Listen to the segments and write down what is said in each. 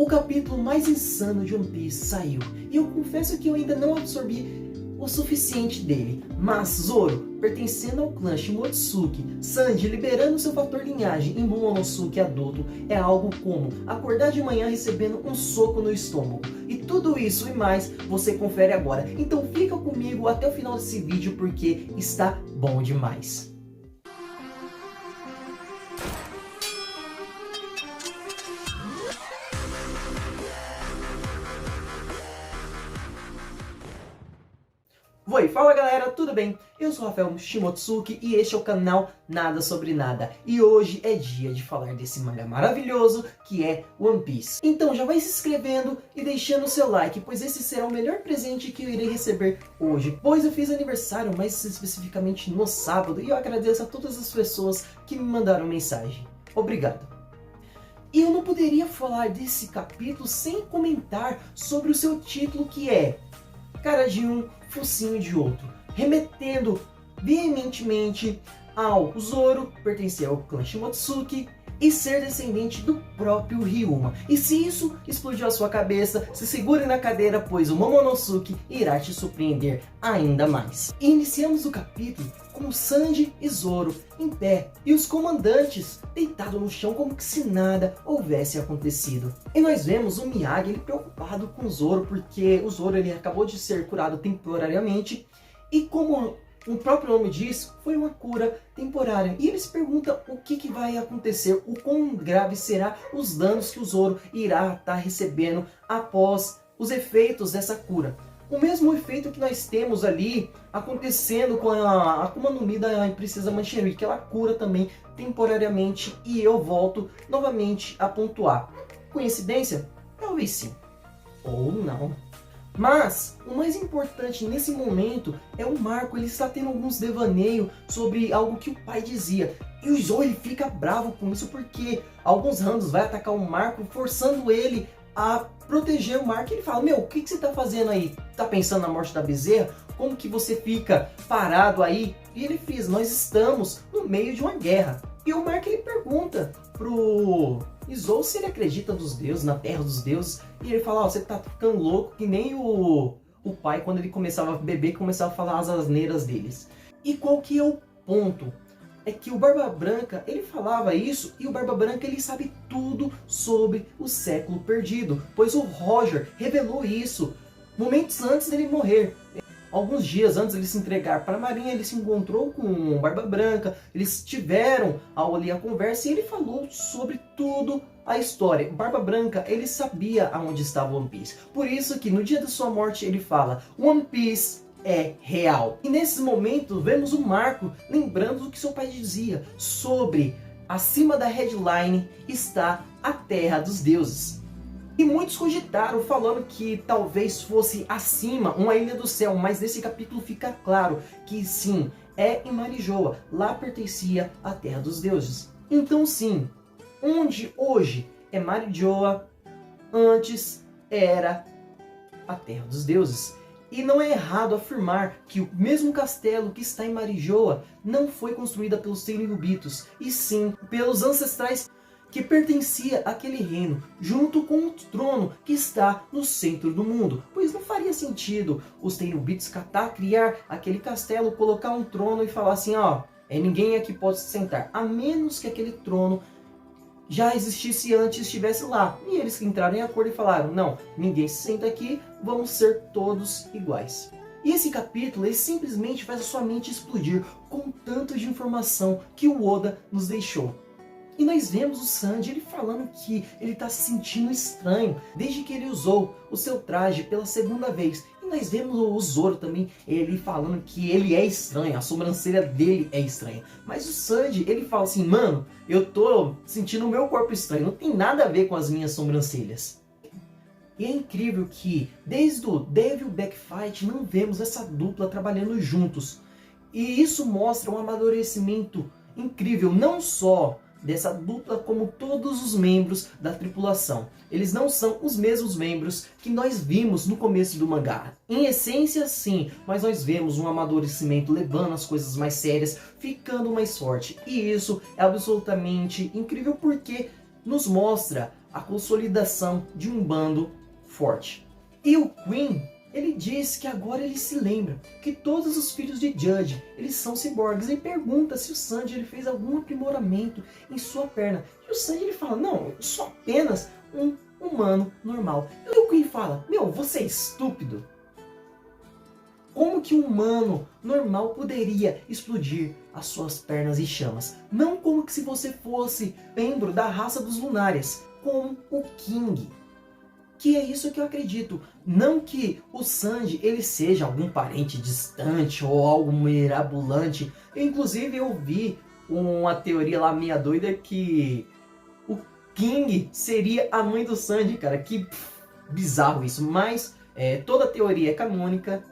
O capítulo mais insano de One Piece saiu, e eu confesso que eu ainda não absorvi o suficiente dele. Mas Zoro, pertencendo ao clã Shimotsuki, Sanji liberando seu fator linhagem em Momonosuke adulto, é algo como acordar de manhã recebendo um soco no estômago. E tudo isso e mais você confere agora. Então fica comigo até o final desse vídeo porque está bom demais. Oi, fala galera, tudo bem? Eu sou o Rafael Shimotsuki e este é o canal Nada Sobre Nada. E hoje é dia de falar desse mangá maravilhoso que é One Piece. Então já vai se inscrevendo e deixando o seu like, pois esse será o melhor presente que eu irei receber hoje. Pois eu fiz aniversário, mais especificamente no sábado, e eu agradeço a todas as pessoas que me mandaram mensagem. Obrigado. E eu não poderia falar desse capítulo sem comentar sobre o seu título, que é Cara de um, focinho de outro, remetendo veementemente ao Zoro pertencer ao clã Shimotsuki e ser descendente do próprio Ryuma. E se isso explodiu a sua cabeça, se segure na cadeira, pois o Momonosuke irá te surpreender ainda mais. E iniciamos o capítulo com Sanji e Zoro em pé e os comandantes deitados no chão como que se nada houvesse acontecido. E nós vemos o Miyagi ele preocupado com o Zoro, porque o Zoro ele acabou de ser curado temporariamente e, como o próprio nome diz, foi uma cura temporária. E eles perguntam o que vai acontecer, o quão grave será os danos que o Zoro irá estar recebendo após os efeitos dessa cura. O mesmo efeito que nós temos ali acontecendo com a Akuma no Mi da Princesa Mancheri, que ela cura também temporariamente, e eu volto novamente a pontuar. Coincidência? Talvez sim. Ou não. Mas o mais importante nesse momento é o Marco. Ele está tendo alguns devaneios sobre algo que o pai dizia. E o Zoro ele fica bravo com isso porque alguns randos vai atacar o Marco, forçando ele a proteger o Marco. Ele fala, meu, o que você está fazendo aí? Tá pensando na morte da bezerra? Como que você fica parado aí? E ele diz, nós estamos no meio de uma guerra. E o Marco ele pergunta pro Zou se ele acredita nos deuses, na terra dos deuses. E ele fala, ó, você tá ficando louco que nem o pai quando ele começava a beber, começava a falar as asneiras deles. E qual que é o ponto? É que o Barba Branca, ele falava isso, e o Barba Branca ele sabe tudo sobre o século perdido, pois o Roger revelou isso momentos antes dele morrer. Alguns dias antes de ele se entregar para a Marinha, ele se encontrou com o Barba Branca, eles tiveram ali a conversa e ele falou sobre tudo a história. O Barba Branca, ele sabia aonde estava One Piece, por isso que no dia da sua morte ele fala, One Piece é real. E nesse momento vemos o Marco lembrando do que seu pai dizia sobre acima da headline está a terra dos deuses. E muitos cogitaram falando que talvez fosse acima uma ilha do céu, mas nesse capítulo fica claro que sim, é em Marijoa, lá pertencia a terra dos deuses. Então sim, onde hoje é Marijoa, antes era a terra dos deuses. E não é errado afirmar que o mesmo castelo que está em Marijoa não foi construída pelos Tenryubitos, e sim pelos ancestrais que pertencia àquele reino, junto com o trono que está no centro do mundo. Pois não faria sentido os Tenryubitos criar aquele castelo, colocar um trono e falar assim, ó, ninguém aqui pode se sentar, a menos que aquele trono já existisse antes, estivesse lá. E eles entraram em acordo e falaram, não, ninguém se senta aqui, vamos ser todos iguais. E esse capítulo, ele simplesmente faz a sua mente explodir com tanto de informação que o Oda nos deixou. E nós vemos o Sanji ele falando que ele está se sentindo estranho desde que ele usou o seu traje pela segunda vez. E nós vemos o Zoro também, ele falando que ele é estranho, a sobrancelha dele é estranha. Mas o Sanji, ele fala assim, mano, eu tô sentindo o meu corpo estranho, não tem nada a ver com as minhas sobrancelhas. E é incrível que desde o Devil Back Fight não vemos essa dupla trabalhando juntos. E isso mostra um amadurecimento incrível, não só dessa dupla como todos os membros da tripulação. Eles não são os mesmos membros que nós vimos no começo do mangá. Em essência sim, mas nós vemos um amadurecimento levando as coisas mais sérias, ficando mais forte. E isso é absolutamente incrível porque nos mostra a consolidação de um bando forte. E o Queen, ele diz que agora ele se lembra que todos os filhos de Judge, eles são ciborgues, e pergunta se o Sanji ele fez algum aprimoramento em sua perna. E o Sanji ele fala, não, eu sou apenas um humano normal. E o Queen fala, meu, você é estúpido. Como que um humano normal poderia explodir as suas pernas em chamas? Não como que se você fosse membro da raça dos Lunárias, como o King. Que é isso que eu acredito. Não que o Sanji ele seja algum parente distante ou algo mirabolante. Inclusive eu vi uma teoria lá meia doida que o King seria a mãe do Sanji, cara. Que bizarro isso. Mas toda teoria é canônica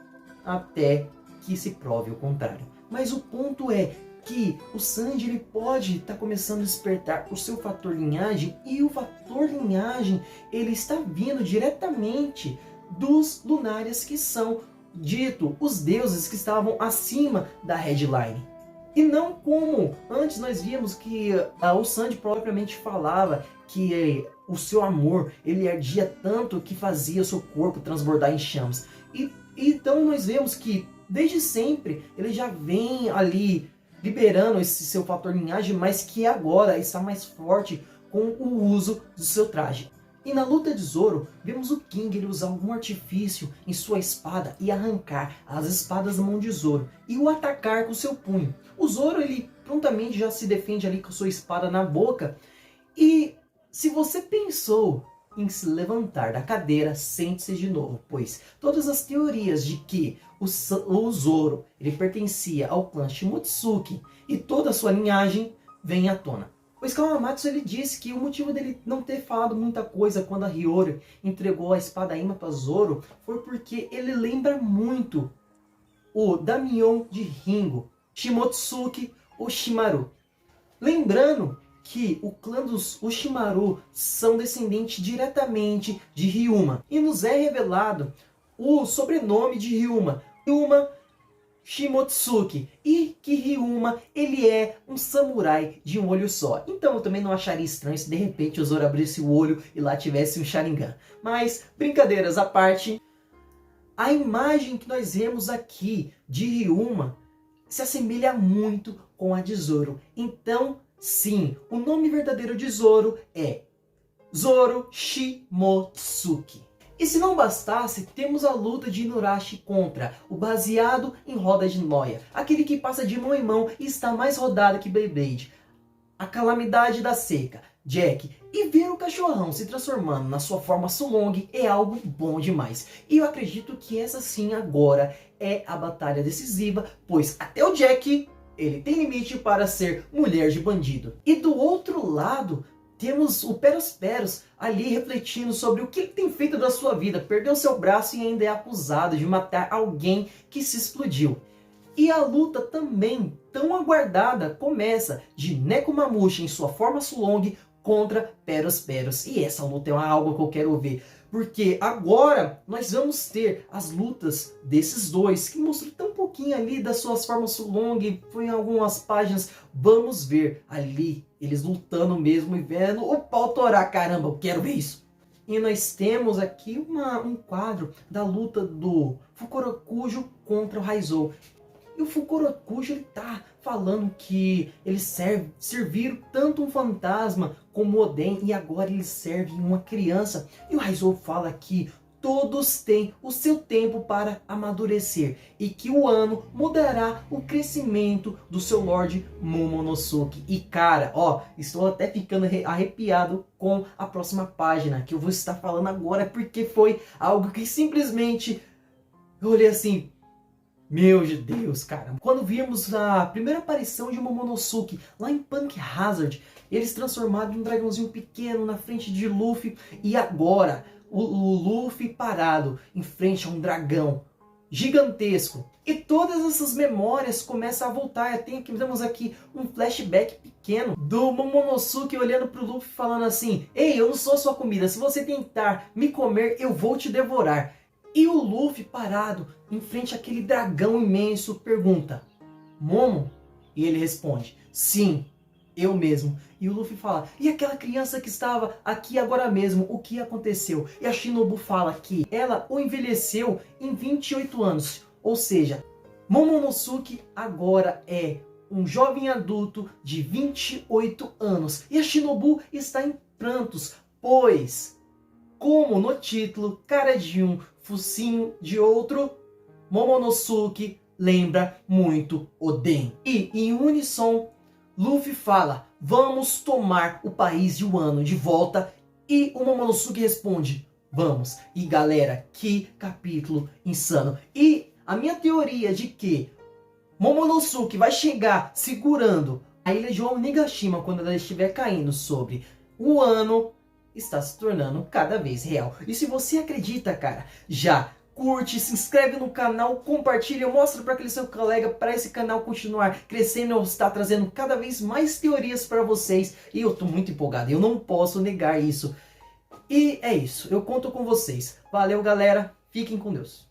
até que se prove o contrário. Mas o ponto é que o Sanji ele pode estar começando a despertar o seu fator linhagem, e o fator linhagem ele está vindo diretamente dos Lunárias, que são dito os deuses que estavam acima da headline. E não como antes nós vimos que o Sanji propriamente falava que o seu amor ele ardia tanto que fazia o seu corpo transbordar em chamas. E então nós vemos que desde sempre ele já vem ali liberando esse seu fator linhagem, mas que agora está mais forte com o uso do seu traje. E na luta de Zoro, vemos o King ele usar algum artifício em sua espada e arrancar as espadas da mão de Zoro e o atacar com seu punho. O Zoro ele prontamente já se defende ali com sua espada na boca. E se você pensou em se levantar da cadeira, sente-se de novo, pois todas as teorias de que o Zoro ele pertencia ao clã Shimotsuki e toda a sua linhagem vem à tona. O Kawamatsu ele disse que o motivo dele não ter falado muita coisa quando a Hiyori entregou a espada Ima para Zoro foi porque ele lembra muito o Daimyon de Ringo, Shimotsuki Oshimaru. Lembrando que o clã dos Oshimaru são descendentes diretamente de Ryuma. E nos é revelado o sobrenome de Ryuma, Ryuma Shimotsuki. E que Ryuma ele é um samurai de um olho só. Então eu também não acharia estranho se de repente o Zoro abrisse o olho e lá tivesse um Sharingan. Mas brincadeiras à parte, a imagem que nós vemos aqui de Ryuma se assemelha muito com a de Zoro. Então sim, o nome verdadeiro de Zoro é Zoro Shimotsuki. E se não bastasse, temos a luta de Inuarashi contra o baseado em roda de noia, aquele que passa de mão em mão e está mais rodado que Beyblade. A calamidade da seca, Jack, e ver o cachorrão se transformando na sua forma Sulong é algo bom demais. E eu acredito que essa sim agora é a batalha decisiva, pois até o Jack ele tem limite para ser mulher de bandido. E do outro lado, temos o Peros ali refletindo sobre o que ele tem feito da sua vida. Perdeu seu braço e ainda é acusado de matar alguém que se explodiu. E a luta também, tão aguardada, começa de Nekomamushi em sua forma Sulong contra Peros. E essa luta é algo que eu quero ver. Porque agora nós vamos ter as lutas desses dois, que mostram tão pouquinho ali das suas formas Sulong, foi em algumas páginas. Vamos ver ali eles lutando mesmo e vendo o pau torar. Caramba, eu quero ver isso. E nós temos aqui um quadro da luta do Fukurokujo contra o Raizou. E o Fukurokujo ele tá falando que eles serviram tanto um fantasma como o Oden e agora eles servem uma criança. E o Raizou fala que todos têm o seu tempo para amadurecer e que o ano mudará o crescimento do seu Lorde Momonosuke. E cara, ó, estou até ficando arrepiado com a próxima página que eu vou estar falando agora, porque foi algo que simplesmente eu olhei assim, meu Deus, cara. Quando vimos a primeira aparição de Momonosuke lá em Punk Hazard, eles transformados em um dragãozinho pequeno na frente de Luffy, e agora o Luffy parado em frente a um dragão gigantesco. E todas essas memórias começam a voltar. Temos aqui um flashback pequeno do Momonosuke olhando para o Luffy falando assim, ei, eu não sou sua comida, se você tentar me comer, eu vou te devorar. E o Luffy parado em frente àquele dragão imenso pergunta, Momo? E ele responde, sim, eu mesmo. E o Luffy fala, e aquela criança que estava aqui agora mesmo, o que aconteceu? E a Shinobu fala que ela o envelheceu em 28 anos. Ou seja, Momonosuke agora é um jovem adulto de 28 anos. E a Shinobu está em prantos, pois, como no título, cara de um, focinho de outro, Momonosuke lembra muito Oden. E em unissom, Luffy fala, vamos tomar o país de Wano de volta. E o Momonosuke responde, vamos. E galera, que capítulo insano. E a minha teoria de que Momonosuke vai chegar segurando a ilha de Onigashima quando ela estiver caindo sobre o Wano está se tornando cada vez real. E se você acredita, cara, já curte, se inscreve no canal, compartilha, mostra para aquele seu colega para esse canal continuar crescendo. Eu estou trazendo cada vez mais teorias para vocês e eu estou muito empolgado, eu não posso negar isso. E é isso, eu conto com vocês. Valeu, galera, fiquem com Deus.